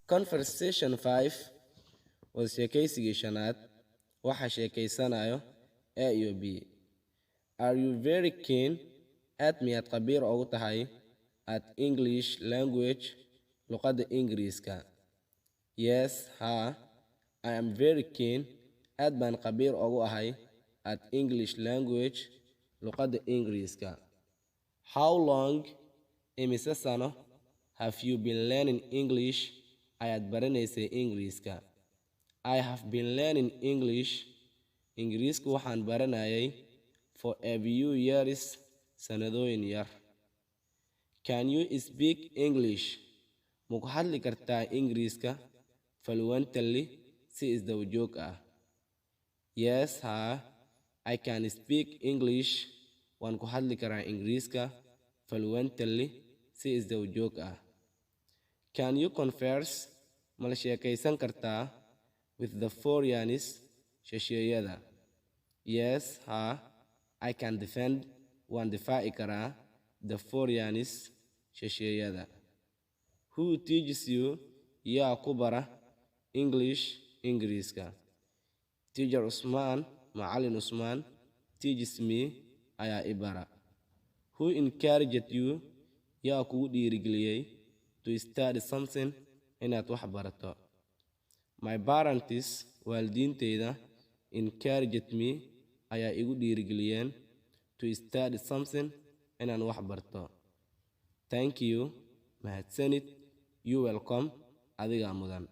Conversation 5 waa sheekaysigii shanaad. Waxa sheekaysanayo A iyo B. Are you very keen? Aad miyaad khabiir ugu tahay at English language, luqadda Ingiriiska? Yes, ha. I am very keen. Aad baan khabiir ugu ahay at English language, luqadda Ingiriiska. How long, imise sano, have you been learning English? Ayaad baranaysay Ingiriiska? I have been learning English. Ingiriisku waxaan baranayay for a few years, sanadooyin yar. Can you speak English? Ma ku hadli kartaa Ingiriiska fluently si isdaba joog ah? Yes, ha. I can speak English. Waan ku hadli karaa Ingiriiska fluently si isdaba joog ah. Can you converse? Ma la sheekaysan kartaa with the foreigners, shisheeyada? Yes, ha. I can defend. Waan difaaci karaa the foreigners, shisheeyada. Who teaches you? Yaa ku bara English, Ingiriiska? Teacher Usman, Macallin Usman, teaches me, ayaa i bara. Who encouraged you? Yaa kugu dhiirigeliyey to study something, inaad wax barato? My parents, waalidiinteyda, encouraged me, ayaa igu dhiirigeliyeen to study something, inaan wax barto. Thank you, mahadsanid. You welcome, adigaa mudan.